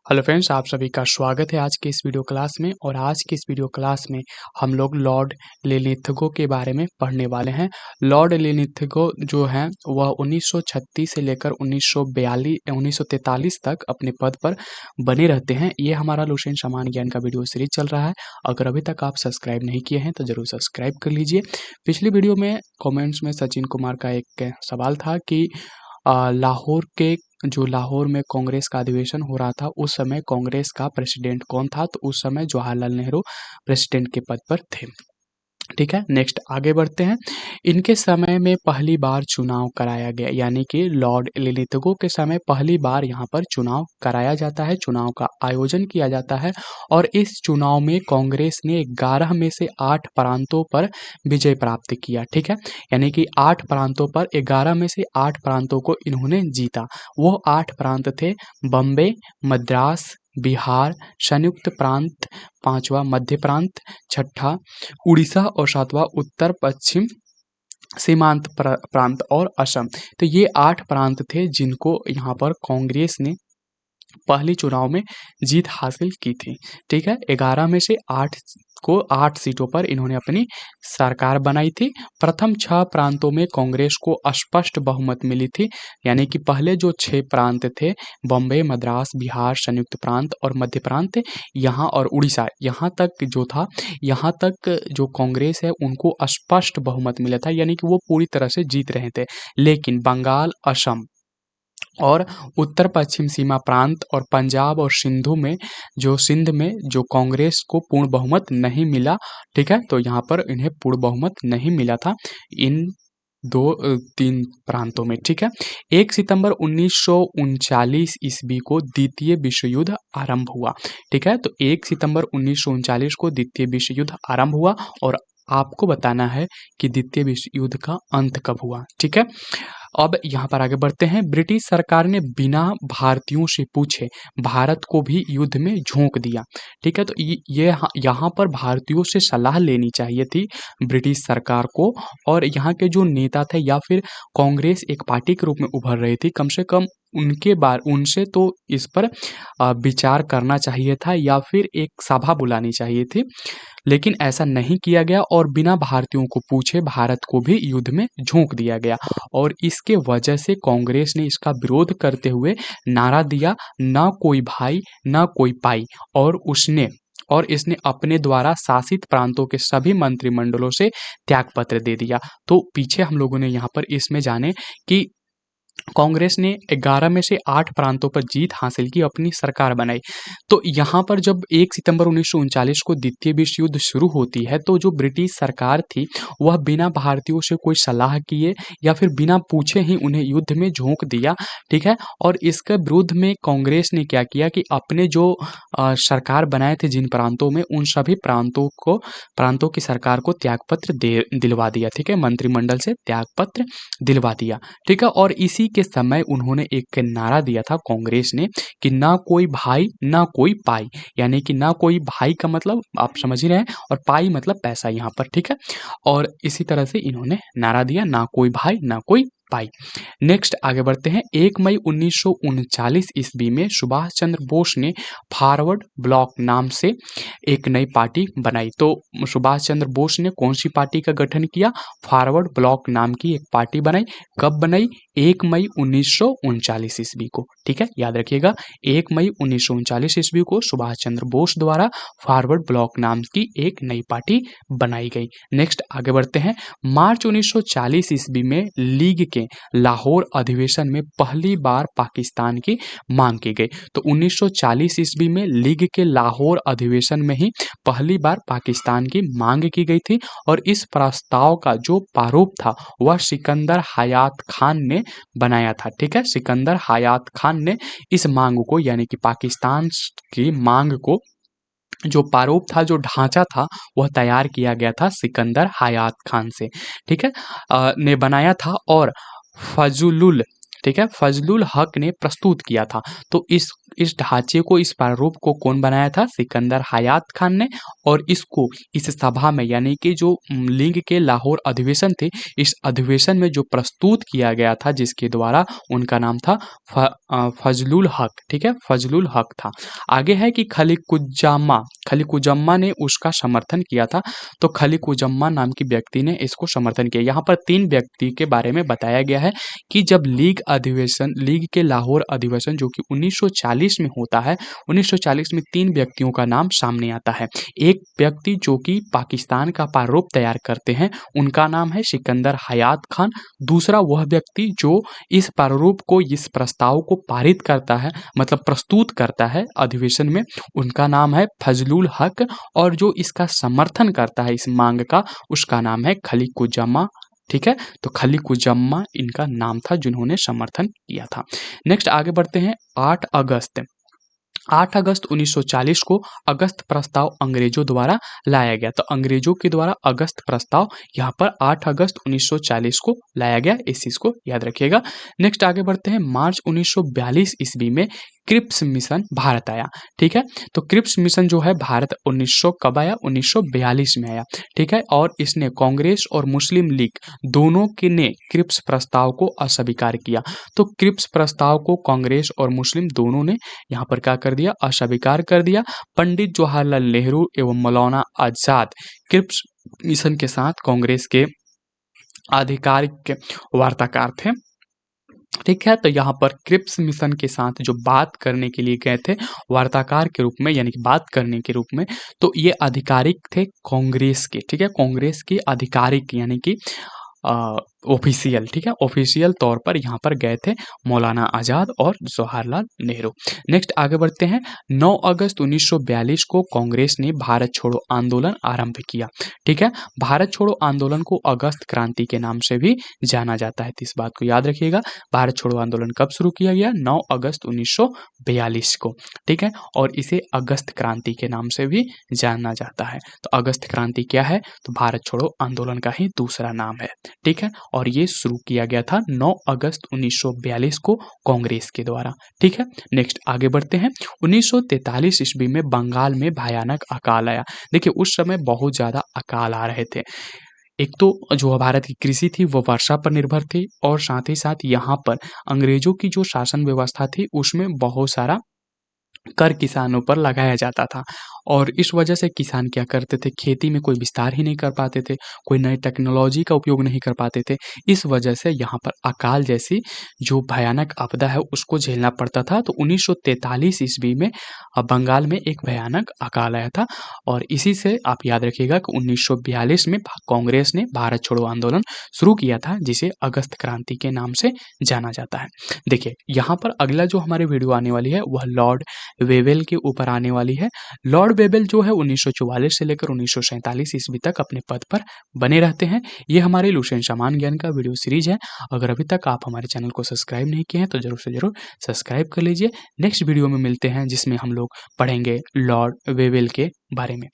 Hello friends, आप सभी का स्वागत है आज के इस वीडियो क्लास में। और आज के इस वीडियो क्लास में हम लोग लॉर्ड लिनिथगो के बारे में पढ़ने वाले हैं। लॉर्ड लिनिथगो जो हैं वह 1936 से लेकर 1943 तक अपने पद पर बने रहते हैं। ये हमारा लुसेंट सामान्य ज्ञान का वीडियो सीरीज चल रहा है। अगर अभी तक आप सब्सक्राइब नहीं किए हैं तो जरूर सब्सक्राइब कर लीजिए। पिछली वीडियो में कॉमेंट्स में सचिन कुमार का एक सवाल था कि लाहौर में कांग्रेस का अधिवेशन हो रहा था, उस समय कांग्रेस का प्रेसिडेंट कौन था? तो उस समय जवाहरलाल नेहरू प्रेसिडेंट के पद पर थे। ठीक है, नेक्स्ट आगे बढ़ते हैं। इनके समय में पहली बार चुनाव कराया गया, यानी कि लॉर्ड लिनिथगो के समय पहली बार यहाँ पर चुनाव कराया जाता है, चुनाव का आयोजन किया जाता है। और इस चुनाव में कांग्रेस ने 11 में से 8 प्रांतों पर विजय प्राप्त किया। ठीक है, यानी कि 8 प्रांतों पर 11 में से 8 प्रांतों को इन्होंने जीता। वो 8 प्रांत थे बम्बे, मद्रास, बिहार, संयुक्त प्रांत, पांचवा मध्य प्रांत, छठा उड़ीसा और सातवां उत्तर पश्चिम सीमांत प्रांत और असम। तो ये 8 प्रांत थे जिनको यहाँ पर कांग्रेस ने पहली चुनाव में जीत हासिल की थी। ठीक है, 11 में से 8 सीटों पर इन्होंने अपनी सरकार बनाई थी। प्रथम 6 प्रांतों में कांग्रेस को स्पष्ट बहुमत मिली थी, यानी कि पहले जो 6 प्रांत थे बॉम्बे, मद्रास, बिहार, संयुक्त प्रांत और मध्य प्रांत, यहाँ और उड़ीसा, यहाँ तक जो था, यहाँ तक जो कांग्रेस है उनको स्पष्ट बहुमत मिला था, यानी कि वो पूरी तरह से जीत रहे थे। लेकिन बंगाल, असम और उत्तर पश्चिम सीमा प्रांत और पंजाब और सिंध में जो कांग्रेस को पूर्ण बहुमत नहीं मिला। ठीक है, तो यहाँ पर इन्हें पूर्ण बहुमत नहीं मिला था इन 3 प्रांतों में। ठीक है, 1 सितंबर 1939 ईस्वी को द्वितीय विश्व युद्ध आरंभ हुआ। ठीक है, तो 1 सितंबर 1939 को द्वितीय विश्व युद्ध आरंभ हुआ और आपको बताना है कि द्वितीय विश्व युद्ध का अंत कब हुआ। ठीक है, अब यहाँ पर आगे बढ़ते हैं। ब्रिटिश सरकार ने बिना भारतीयों से पूछे भारत को भी युद्ध में झोंक दिया। ठीक है, तो ये यहाँ पर भारतीयों से सलाह लेनी चाहिए थी ब्रिटिश सरकार को। और यहाँ के जो नेता थे या फिर कांग्रेस एक पार्टी के रूप में उभर रही थी, कम से कम उनसे तो इस पर विचार करना चाहिए था या फिर एक सभा बुलानी चाहिए थी। लेकिन ऐसा नहीं किया गया और बिना भारतीयों को पूछे भारत को भी युद्ध में झोंक दिया गया। और इसके वजह से कांग्रेस ने इसका विरोध करते हुए नारा दिया, ना कोई भाई ना कोई पाई। और इसने अपने द्वारा शासित प्रांतों के सभी मंत्रिमंडलों से त्यागपत्र दे दिया। तो पीछे हम लोगों ने यहाँ पर इसमें जाने कि कांग्रेस ने 11 में से 8 प्रांतों पर जीत हासिल की, अपनी सरकार बनाई। तो यहाँ पर जब 1 सितंबर 1939 को द्वितीय विश्व युद्ध शुरू होती है, तो जो ब्रिटिश सरकार थी वह बिना भारतीयों से कोई सलाह किए या फिर बिना पूछे ही उन्हें युद्ध में झोंक दिया। ठीक है, और इसके विरुद्ध में कांग्रेस ने क्या किया कि अपने जो सरकार बनाए थे जिन प्रांतों में, उन सभी प्रांतों की सरकार को त्यागपत्र दिलवा दिया। ठीक है, मंत्रिमंडल से त्यागपत्र दिलवा दिया। ठीक है, और इसी के समय उन्होंने एक नारा दिया था कांग्रेस ने कि ना कोई भाई ना कोई पाई, यानी कि ना कोई भाई का मतलब आप समझ ही रहे हैं और पाई मतलब पैसा यहाँ पर। ठीक है, और इसी तरह से इन्होंने नारा दिया, ना कोई भाई ना कोई पाई। नेक्स्ट आगे बढ़ते हैं। 1 मई 1939 ईस्वी में सुभाष चंद्र बोस ने फॉरवर्ड ब्लॉक नाम से एक नई पार्टी बनाई। तो सुभाष चंद्र बोस ने कौन सी पार्टी का गठन किया? फॉरवर्ड ब्लॉक नाम की एक पार्टी बनाई। कब बनाई? 1 मई 1939 ईस्वी को। ठीक है, याद रखिएगा, 1 मई 1939 ईस्वी को सुभाष चंद्र बोस द्वारा फॉरवर्ड ब्लॉक नाम की एक नई पार्टी बनाई गई। नेक्स्ट आगे बढ़ते हैं। मार्च 1940 ईस्वी में लीग के लाहौर अधिवेशन में पहली बार पाकिस्तान की मांग की गई। तो 1940 ईस्वी में लीग के लाहौर अधिवेशन में ही पहली बार पाकिस्तान की मांग की गई थी। और इस प्रस्ताव का जो प्रारूप था वह सिकंदर हयात खान ने बनाया था। ठीक है, सिकंदर हयात खान ने इस मांग को, यानी कि पाकिस्तान की मांग को जो प्रारूप था, जो ढांचा था, वह तैयार किया गया था सिकंदर हयात खान से। ठीक है, ने बनाया था और फजलुल हक ने प्रस्तुत किया था। तो इस इस ढांचे को, इस प्रारूप को कौन बनाया था? सिकंदर हयात खान ने। और इसको इस सभा में यानी कि जो लीग के लाहौर अधिवेशन थे, इस अधिवेशन में जो प्रस्तुत किया गया था, जिसके द्वारा, उनका नाम था फजलुल हक। ठीक है, फजलुल हक था। आगे है कि खलीकुज्जमा ने उसका समर्थन किया था। तो खलीकुज्जमा नाम की व्यक्ति ने इसको समर्थन किया। यहाँ पर 3 व्यक्ति के बारे में बताया गया है कि जब लीग के लाहौर अधिवेशन जो कि 1940 में होता है, 1940 में 3 व्यक्तियों का नाम सामने आता है। एक व्यक्ति जो कि पाकिस्तान का प्रारूप तैयार करते हैं, उनका नाम है सिकंदर हयात खान। दूसरा वह व्यक्ति जो इस प्रारूप को, इस प्रस्ताव को पारित करता है, मतलब प्रस्तुत करता है अधिवेशन में, उनका नाम है फजलुल हक। और जो इसका समर्थन करता है इस मांग का, उसका नाम है खलीकुज्जमा। ठीक है, तो खलीकुज्जमा इनका नाम था जिन्होंने समर्थन किया था। नेक्स्ट आगे बढ़ते हैं। 8 अगस्त 1940 को अगस्त प्रस्ताव अंग्रेजों द्वारा लाया गया। तो अंग्रेजों के द्वारा अगस्त प्रस्ताव यहाँ पर 8 अगस्त 1940 को लाया गया, इस चीज को याद रखिएगा। नेक्स्ट आगे बढ़ते हैं। मार्च 1942 ईस्वी में क्रिप्स मिशन भारत आया। ठीक है, तो क्रिप्स मिशन जो है भारत 1900 कब आया? 1942 में आया। ठीक है, और इसने कांग्रेस और मुस्लिम लीग दोनों के ने क्रिप्स प्रस्ताव को अस्वीकार किया। तो क्रिप्स प्रस्ताव को कांग्रेस और मुस्लिम दोनों ने यहाँ पर क्या कर दिया? अस्वीकार कर दिया। पंडित जवाहरलाल नेहरू एवं मौलाना आजाद क्रिप्स मिशन के साथ कांग्रेस के आधिकारिक वार्ताकार थे। ठीक है, तो यहाँ पर क्रिप्स मिशन के साथ जो बात करने के लिए गए थे वार्ताकार के रूप में, यानी कि बात करने के रूप में, तो ये आधिकारिक थे कांग्रेस के। ठीक है, कांग्रेस के आधिकारिक यानी कि ऑफिशियल। ठीक है, ऑफिशियल तौर पर यहाँ पर गए थे मौलाना आजाद और जवाहरलाल नेहरू। नेक्स्ट आगे बढ़ते हैं। 9 अगस्त 1942 को कांग्रेस ने भारत छोड़ो आंदोलन आरंभ किया। ठीक है, भारत छोड़ो आंदोलन को अगस्त क्रांति के नाम से भी जाना जाता है, तो इस बात को याद रखिएगा। भारत छोड़ो आंदोलन कब शुरू किया गया? 9 अगस्त 1942 को। ठीक है, और इसे अगस्त क्रांति के नाम से भी जाना जाता है। तो अगस्त क्रांति क्या है? तो भारत छोड़ो आंदोलन का ही दूसरा नाम है। ठीक है, और ये शुरू किया गया था 9 अगस्त 1942 को कांग्रेस के द्वारा। ठीक है, नेक्स्ट आगे बढ़ते हैं। 1943 ईस्वी में बंगाल में भयानक अकाल आया। देखिए, उस समय बहुत ज्यादा अकाल आ रहे थे। एक तो जो भारत की कृषि थी वो वर्षा पर निर्भर थी, और साथ ही साथ यहाँ पर अंग्रेजों की जो शासन व्यवस्था थी उसमें बहुत सारा कर किसानों पर लगाया जाता था। और इस वजह से किसान क्या करते थे? खेती में कोई विस्तार ही नहीं कर पाते थे, कोई नई टेक्नोलॉजी का उपयोग नहीं कर पाते थे। इस वजह से यहाँ पर अकाल जैसी जो भयानक आपदा है उसको झेलना पड़ता था। तो 1943 ईस्वी में बंगाल में एक भयानक अकाल आया था। और इसी से आप याद रखिएगा कि 1942 में कांग्रेस ने भारत छोड़ो आंदोलन शुरू किया था, जिसे अगस्त क्रांति के नाम से जाना जाता है। देखिए, यहाँ पर अगला जो हमारी वीडियो आने वाली है वह लॉर्ड वेवेल के ऊपर आने वाली है। लॉर्ड वेवेल जो है 1944 से लेकर 1947 ईस्वी तक अपने पद पर बने रहते हैं। ये हमारे लुसेंट सामान्य ज्ञान का वीडियो सीरीज है। अगर अभी तक आप हमारे चैनल को सब्सक्राइब नहीं किए हैं तो जरूर से जरूर सब्सक्राइब कर लीजिए। नेक्स्ट वीडियो में मिलते हैं जिसमें हम लोग पढ़ेंगे लॉर्ड वेवेल के बारे में।